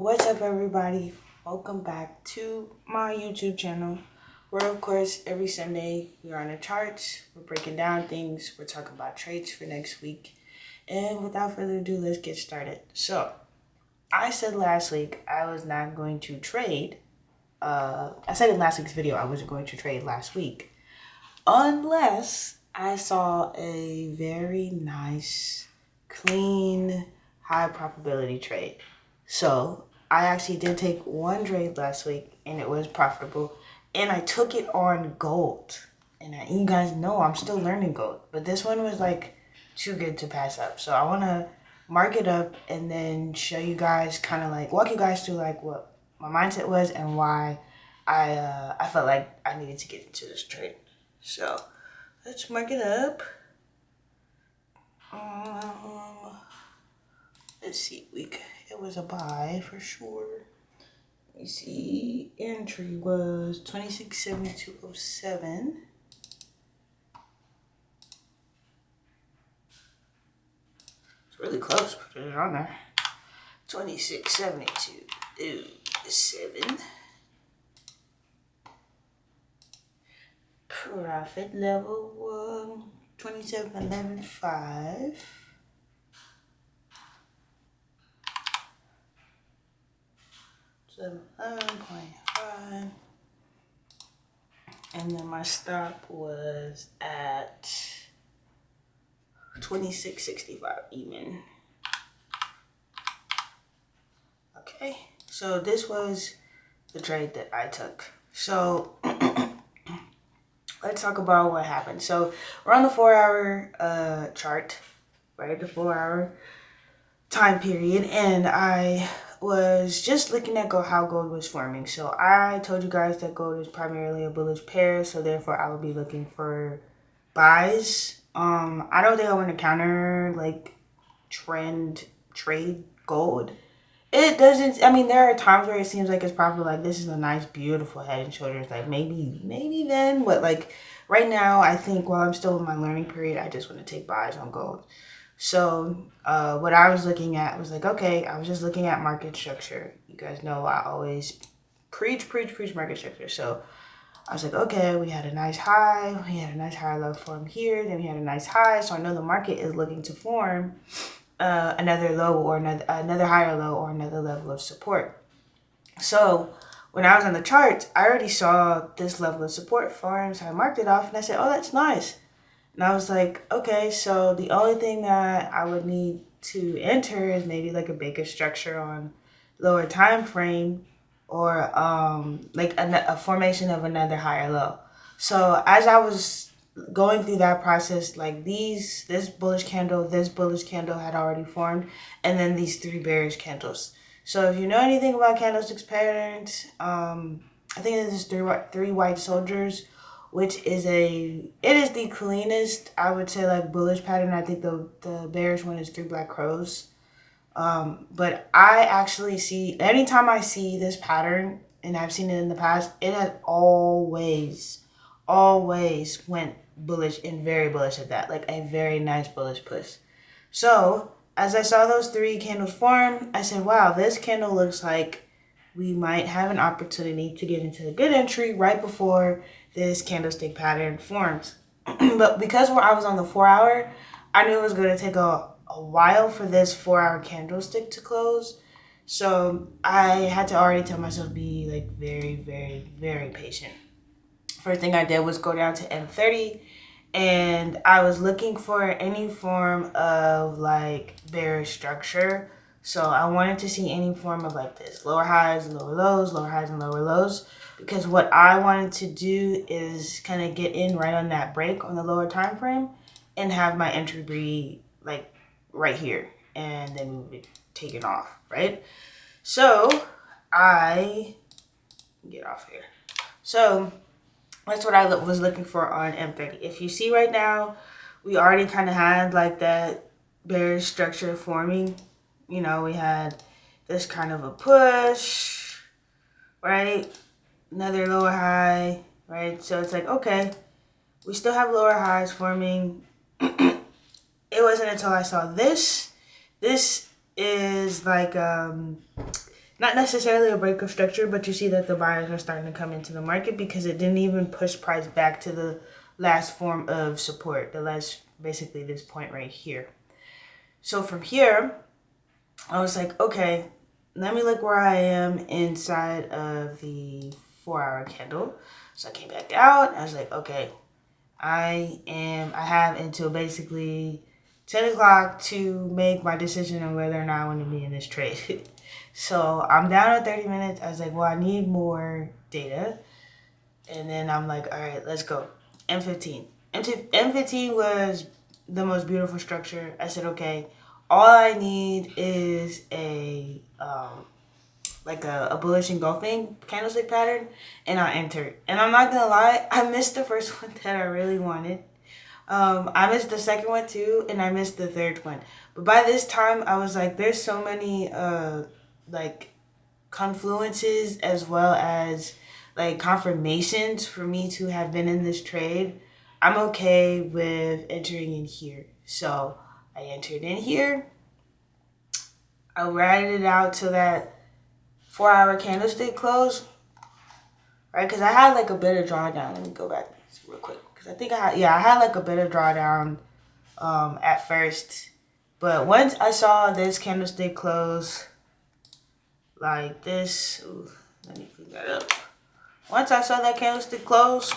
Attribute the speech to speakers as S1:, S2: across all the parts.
S1: What's up, everybody? Welcome back to my YouTube channel, where, of course, every Sunday we're on the charts, we're breaking down things, we're talking about trades for next week. And without further ado, let's get started. So, I said last week I was not going to trade. I said in last week's video I wasn't going to trade last week unless I saw a very nice, clean, high probability trade. So I actually did take one trade last week and it was profitable, and I took it on gold. And you guys know I'm still learning gold, but this one was like too good to pass up. So I want to mark it up and then show you guys, kind of like walk you guys through like what my mindset was and why I felt like I needed to get into this trade. So let's mark it up. Let's see, it was a buy for sure. Let me see, entry was 2672.07. It's really close, put it on there. 2672.07. Profit level was 2711.5. So 11.5. And then my stop was at 2665 even. Okay, so this was the trade that I took. So let's talk about what happened. So we're on the 4-hour chart, right? The 4-hour time period, and I was just looking at how gold was forming. So I told you guys that gold is primarily a bullish pair, so therefore I will be looking for buys. I don't think I want to counter like trend trade gold. It doesn't. I mean, there are times where it seems like it's probably like this is a nice, beautiful head and shoulders. Like maybe then, but like right now, I think while I'm still in my learning period, I just want to take buys on gold. So what I was looking at was like, okay, I was just looking at market structure. You guys know I always preach market structure. So I was like, okay, we had a nice high, we had a nice high low form here, then we had a nice high. So I know the market is looking to form another low or another higher low or another level of support. So when I was on the charts, I already saw this level of support form, so I marked it off and I said, oh, that's nice. And I was like, okay, so the only thing that I would need to enter is maybe like a bigger structure on lower time frame, or like a formation of another higher low. So as I was going through that process, like this bullish candle had already formed, and then these three bearish candles. So if you know anything about candlesticks patterns, I think this is three white soldiers, which is it is the cleanest, I would say, like bullish pattern. I think the bearish one is three black crows. But I actually see, anytime I see this pattern, and I've seen it in the past, it has always went bullish, and very bullish at that, like a very nice bullish push. So as I saw those three candles form, I said, wow, this candle looks like we might have an opportunity to get into a good entry right before this candlestick pattern forms. But because I was on the 4-hour, I knew it was going to take a while for this 4-hour candlestick to close. So I had to already tell myself be like very, very, very patient. First thing I did was go down to M30, and I was looking for any form of like bearish structure. So I wanted to see any form of like this, lower highs and lower lows, lower highs and lower lows, because what I wanted to do is kind of get in right on that break on the lower time frame and have my entry be like right here, and then we would take it off, right? So I get off here. So that's what I was looking for on M30. If you see right now, we already kind of had like that bearish structure forming. You know, we had this kind of a push, right? Another lower high, right? So it's like, okay, we still have lower highs forming. It wasn't until I saw this. This is like, not necessarily a break of structure, but you see that the buyers are starting to come into the market because it didn't even push price back to the last form of support, basically this point right here. So from here, I was like, okay, let me look where I am inside of the 4-hour candle. So I came back out. I was like, okay, I have until basically 10 o'clock to make my decision on whether or not I want to be in this trade. So I'm down at 30 minutes. I was like, well, I need more data. And then I'm like, all right, let's go. M15. M15 was the most beautiful structure. I said, okay, all I need is a bullish engulfing candlestick pattern, and I entered. And I'm not gonna lie, I missed the first one that I really wanted. I missed the second one too, and I missed the third one. But by this time, I was like, there's so many confluences as well as like confirmations for me to have been in this trade. I'm okay with entering in here. So I entered in here. I ride it out till that 4-hour candlestick close, right? Because I had like a bit of drawdown. Let me go back real quick because I think I had like a bit of drawdown at first, but once I saw this candlestick close like this, let me clean that up. Once I saw that candlestick close,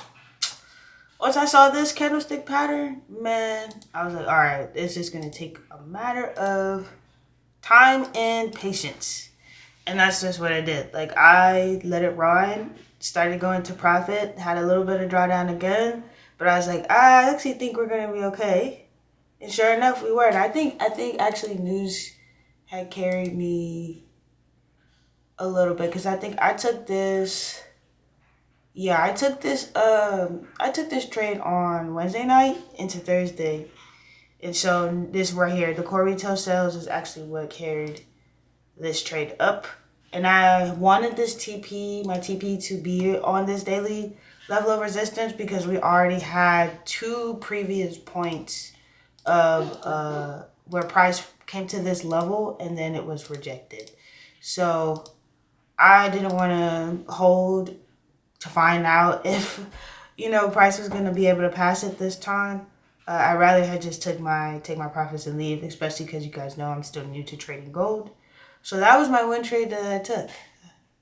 S1: once I saw this candlestick pattern, man, I was like, all right, it's just gonna take a matter of time and patience. And that's just what I did. Like, I let it ride, started going to profit, had a little bit of drawdown again, but I was like, I actually think we're gonna be okay. And sure enough, we were. And I think actually news had carried me a little bit because I think I took this. Yeah, I took this trade on Wednesday night into Thursday, and so this right here, the core retail sales is actually what carried this trade up. And I wanted this my TP to be on this daily level of resistance because we already had 2 previous points of where price came to this level and then it was rejected. So I didn't want to hold to find out if price was going to be able to pass it this time. I rather had just take my profits and leave, especially because you guys know I'm still new to trading gold. So that was my win trade that I took.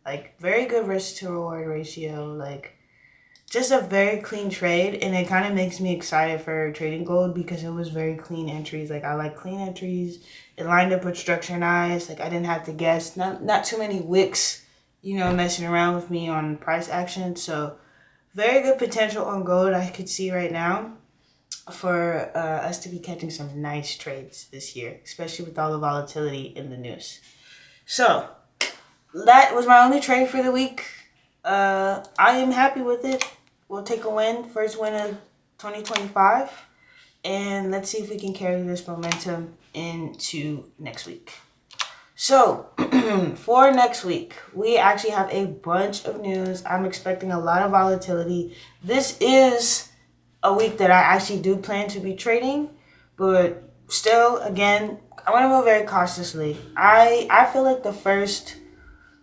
S1: Like, very good risk to reward ratio. Like, just a very clean trade. And it kind of makes me excited for trading gold because it was very clean entries. Like, I like clean entries. It lined up with structure nice. Like, I didn't have to guess. Not too many wicks, messing around with me on price action. So, very good potential on gold I could see right now for us to be catching some nice trades this year, especially with all the volatility in the news. So that was my only trade for the week. I am happy with it. We'll take a win, first win of 2025, and let's see if we can carry this momentum into next week. So for next week, we actually have a bunch of news. I'm expecting a lot of volatility. This is a week that I actually do plan to be trading, but still, again, I want to move very cautiously. I feel like the first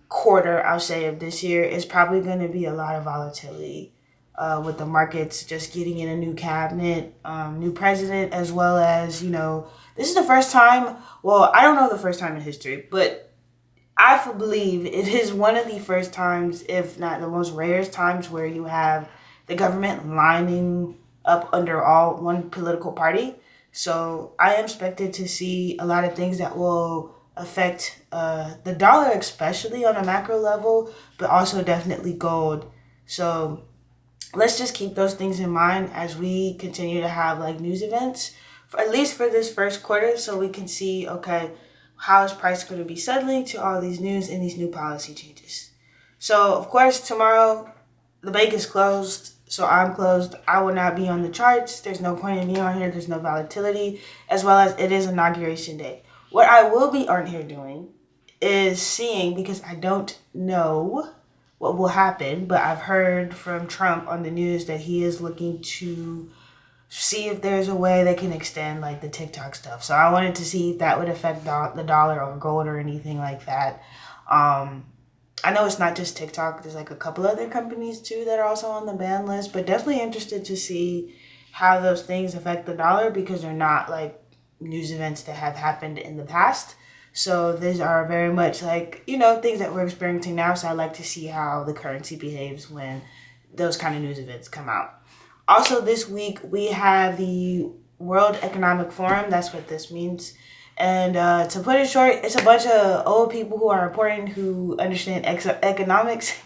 S1: quarter, I'll say, of this year is probably going to be a lot of volatility with the markets just getting in a new cabinet, new president, as well as, this is the first time, well, I don't know the first time in history, but I believe it is one of the first times, if not the most rarest times, where you have the government lining up under one political party. So I am expected to see a lot of things that will affect the dollar, especially on a macro level, but also definitely gold. So let's just keep those things in mind as we continue to have like news events, at least for this first quarter, so we can see, okay, how is price going to be settling to all these news and these new policy changes. So of course, tomorrow the bank is closed. So I'm closed. I will not be on the charts. There's no point in me on here. There's no volatility, as well as it is inauguration day. What I will be on here doing is seeing, because I don't know what will happen, but I've heard from Trump on the news that he is looking to see if there's a way they can extend like the TikTok stuff. So I wanted to see if that would affect the dollar or gold or anything like that. I know it's not just TikTok. There's like a couple other companies too that are also on the ban list, but definitely interested to see how those things affect the dollar because they're not like news events that have happened in the past. So these are very much like, things that we're experiencing now. So I like to see how the currency behaves when those kind of news events come out. Also, this week we have the World Economic Forum. That's what this means. And to put it short, it's a bunch of old people who are important who understand economics,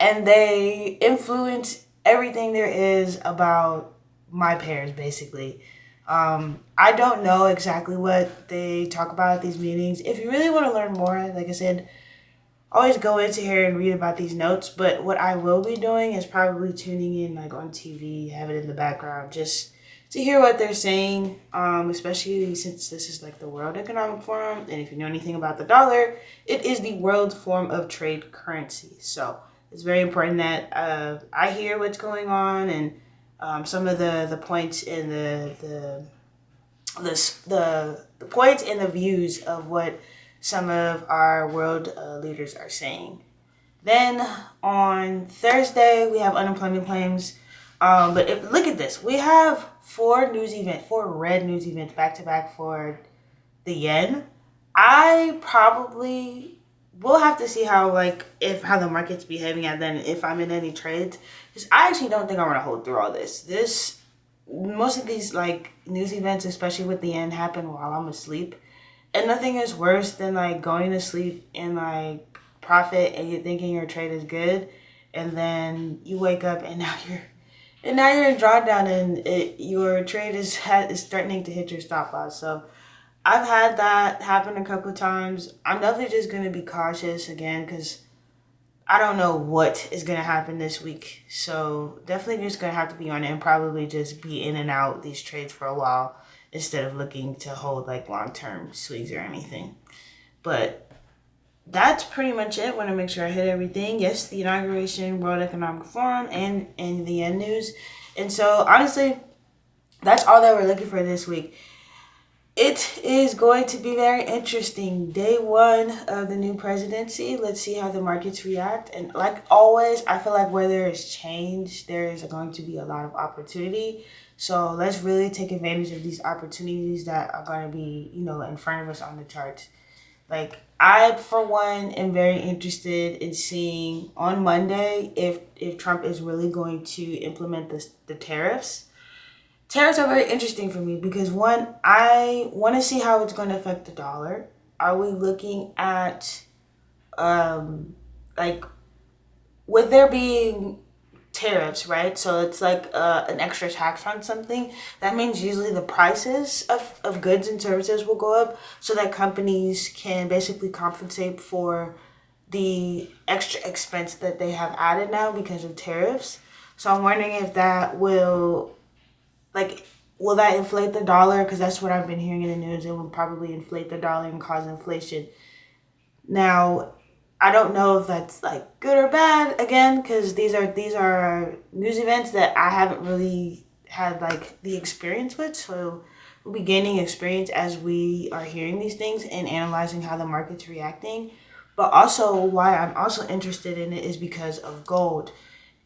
S1: and they influence everything there is about my peers, basically. I don't know exactly what they talk about at these meetings. If you really want to learn more, like I said, always go into here and read about these notes. But what I will be doing is probably tuning in like on TV, have it in the background, just to hear what they're saying, especially since this is like the World Economic Forum. And if you know anything about the dollar, it is the world form of trade currency. So it's very important that I hear what's going on and some of the points in the points and the views of what some of our world leaders are saying. Then on Thursday we have unemployment claims. Look at this. We have four red news events back to back for the yen. I probably will have to see how how the market's behaving and then if I'm in any trades. Because I actually don't think I want to hold through all this. Most of these like news events, especially with the yen, happen while I'm asleep. And nothing is worse than like going to sleep and like profit and you're thinking your trade is good and then you wake up and now you're in drawdown and your trade is threatening to hit your stop loss. So I've had that happen a couple of times. I'm definitely just going to be cautious again because I don't know what is going to happen this week. So definitely just going to have to be on it and probably just be in and out these trades for a while instead of looking to hold like long-term swings or anything. But that's pretty much it. Want to make sure I hit everything. Yes, the inauguration, World Economic Forum, and the end news. And so honestly, that's all that we're looking for this week. It is going to be very interesting. Day one of the new presidency. Let's see how the markets react. And like always, I feel like where there is change, there is going to be a lot of opportunity. So let's really take advantage of these opportunities that are going to be, in front of us on the charts. Like I, for one, am very interested in seeing on Monday if Trump is really going to implement the tariffs. Tariffs are very interesting for me because one, I want to see how it's going to affect the dollar. Are we looking at like with there being tariffs, right? So it's like an extra tax on something. That means usually the prices of goods and services will go up so that companies can basically compensate for the extra expense that they have added now because of tariffs. So I'm wondering if that will that inflate the dollar? Because that's what I've been hearing in the news. It will probably inflate the dollar and cause inflation. Now, I don't know if that's like good or bad again, because these are news events that I haven't really had like the experience with. So we'll be gaining experience as we are hearing these things and analyzing how the market's reacting. But also, why I'm also interested in it is because of gold.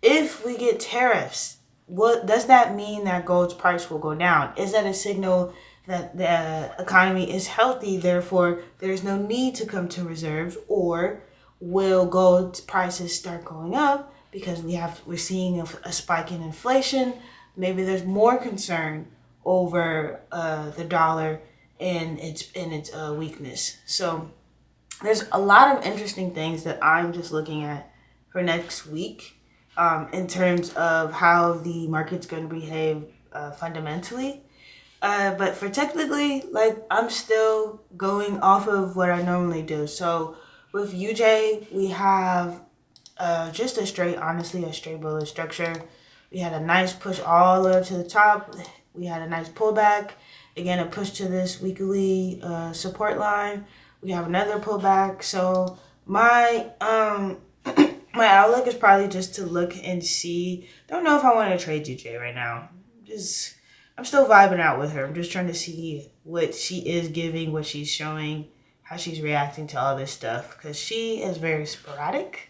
S1: If we get tariffs, what does that mean that gold's price will go down? Is that a signal that the economy is healthy, therefore there's no need to come to reserves, or will gold prices start going up because we're seeing a spike in inflation? Maybe there's more concern over the dollar and its weakness. So there's a lot of interesting things that I'm just looking at for next week in terms of how the market's going to behave fundamentally. But for technically, like I'm still going off of what I normally do. So with UJ, we have just honestly, a straight bullish structure. We had a nice push all the way up to the top. We had a nice pullback. Again, a push to this weekly support line. We have another pullback. So my my outlook is probably just to look and see. Don't know if I want to trade UJ right now. I'm still vibing out with her. I'm just trying to see what she is giving, what she's showing, how she's reacting to all this stuff, because she is very sporadic.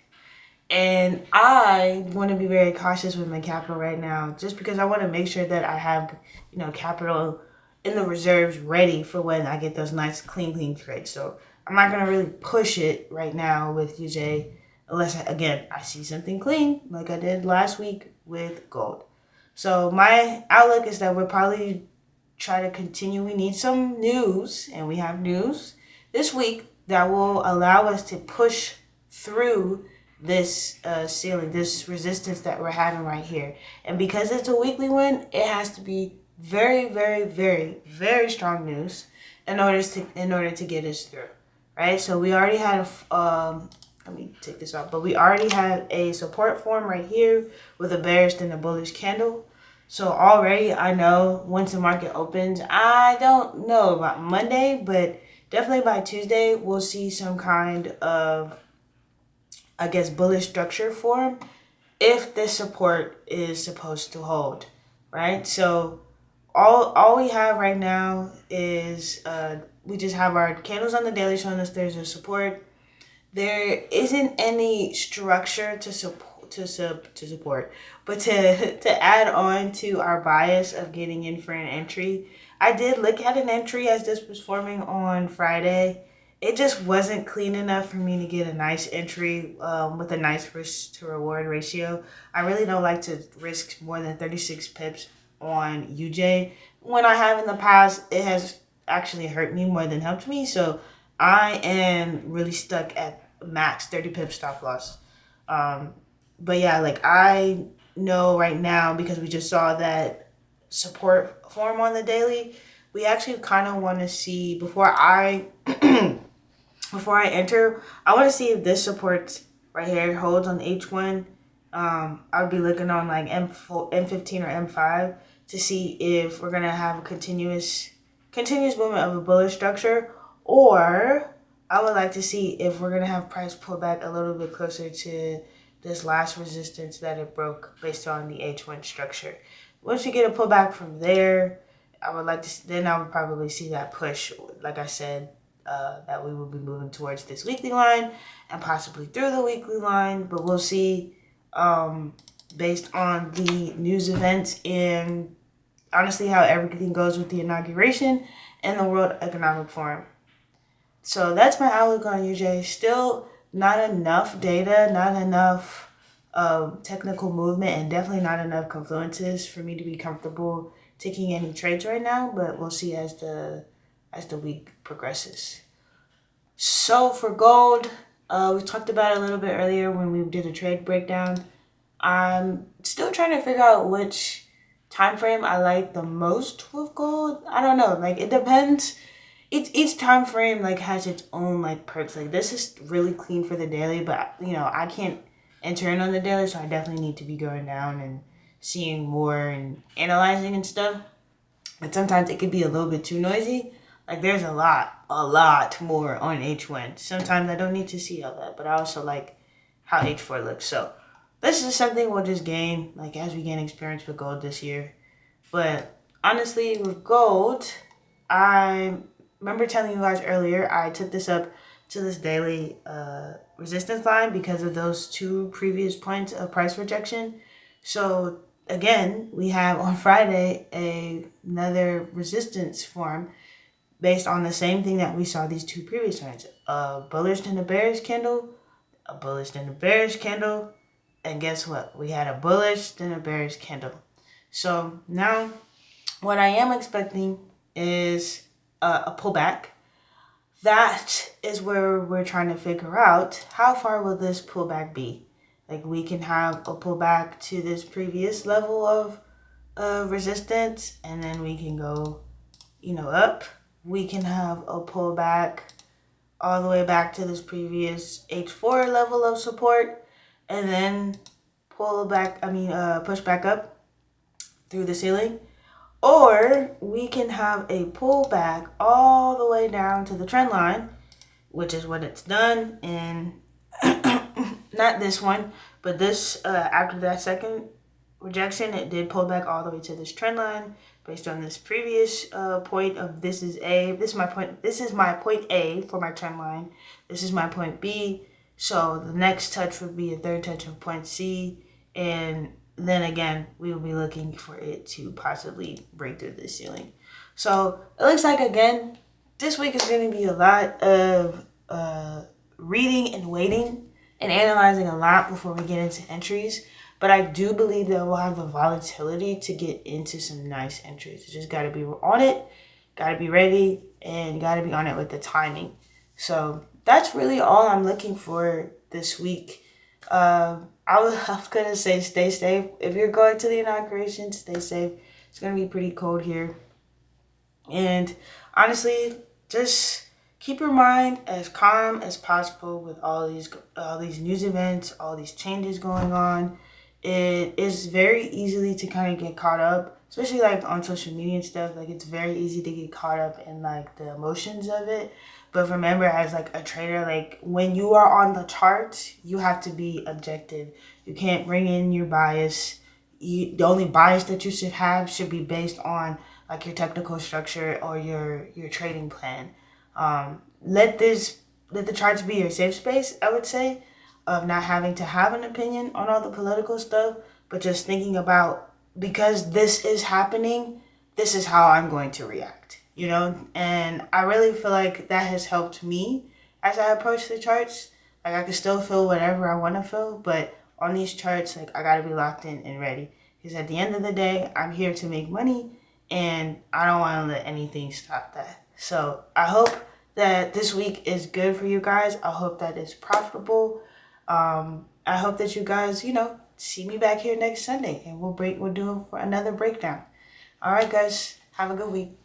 S1: And I want to be very cautious with my capital right now, just because I want to make sure that I have, capital in the reserves ready for when I get those nice clean trades. So I'm not going to really push it right now with UJ unless, I see something clean like I did last week with gold. So my outlook is that we'll probably try to continue. We need some news, and we have news this week that will allow us to push through this ceiling, this resistance that we're having right here. And because it's a weekly one, it has to be very, very, very, very strong news in order to get us through, right? So we already had let me take this off, but we already had a support form right here with a bearish and a bullish candle. So already I know once the market opens, I don't know about Monday, but definitely by Tuesday, we'll see some kind of, bullish structure form if this support is supposed to hold, right? So all we have right now is we just have our candles on the daily showing us there's a support. There isn't any structure to support, but to add on to our bias of getting in for an entry. I did look at an entry as this was forming on Friday. It just wasn't clean enough for me to get a nice entry with a nice risk to reward ratio. I really don't like to risk more than 36 pips on UJ. When I have in the past, it has actually hurt me more than helped me. So I am really stuck at max 30 pip stop loss. But yeah, I know right now, because we just saw that support form on the daily, we actually kind of want to see before I enter, I want to see if this support right here holds on H1. I would be looking on M4, M15 or M5 to see if we're gonna have a continuous movement of a bullish structure, or I would like to see if we're gonna have price pullback a little bit closer to this last resistance that it broke based on the H1 structure. Once we get a pullback from there, I would probably see that push, like I said, that we will be moving towards this weekly line and possibly through the weekly line, but we'll see based on the news events and honestly how everything goes with the inauguration and the World Economic Forum. So that's my outlook on UJ. Still not enough data, not enough technical movement, and definitely not enough confluences for me to be comfortable taking any trades right now, but we'll see as the week progresses. So for gold, we talked about it a little bit earlier when we did a trade breakdown. I'm still trying to figure out which time frame I like the most with gold. I don't know. It depends. Each time frame has its own perks. This is really clean for the daily, but I can't enter in on the daily, so I definitely need to be going down and seeing more and analyzing and stuff. But sometimes it could be a little bit too noisy. There's a lot more on H1. Sometimes I don't need to see all that, but I also like how H4 looks. So this is something we'll just gain, as we gain experience with gold this year. But honestly, with gold, I remember telling you guys earlier, I took this up to this daily resistance line because of those two previous points of price rejection. So again, we have on Friday another resistance form based on the same thing that we saw these two previous times. A bullish and a bearish candle, a bullish and a bearish candle, and guess what? We had a bullish and a bearish candle. So now what I am expecting is a pullback. That is where we're trying to figure out how far will this pullback be. We can have a pullback to this previous level of resistance, and then we can go, up. We can have a pullback all the way back to this previous H4 level of support, and then push back up through the ceiling. Or we can have a pullback all the way down to the trend line, which is what it's done in not this one, but this after that second rejection, it did pull back all the way to this trend line, based on this previous point of this is my point A for my trend line. This is my point B. So the next touch would be a third touch of point C, and then again we will be looking for it to possibly break through the ceiling. So it looks like again this week is going to be a lot of reading and waiting and analyzing a lot before we get into entries. But I do believe that we'll have the volatility to get into some nice entries. You just got to be on it, got to be ready, and got to be on it with the timing. So that's really all I'm looking for this week. I was going to say stay safe. If you're going to the inauguration, stay safe. It's going to be pretty cold here. And honestly, just keep your mind as calm as possible with all these news events, all these changes going on. It is very easily to kind of get caught up, especially like on social media and stuff. Like it's very easy to get caught up in like the emotions of it. But remember, as like a trader, like when you are on the charts, you have to be objective. You can't bring in your bias. The only bias that you should be based on like your technical structure or your trading plan. Let the charts be your safe space, I would say, of not having to have an opinion on all the political stuff, but just thinking about, because this is happening, this is how I'm going to react, And I really feel like that has helped me as I approach the charts. Like I can still feel whatever I want to feel, but on these charts, like I gotta be locked in and ready. Because at the end of the day, I'm here to make money, and I don't want to let anything stop that. So I hope that this week is good for you guys. I hope that it's profitable. I hope that you guys, see me back here next Sunday, and we'll do another breakdown. All right, guys, have a good week.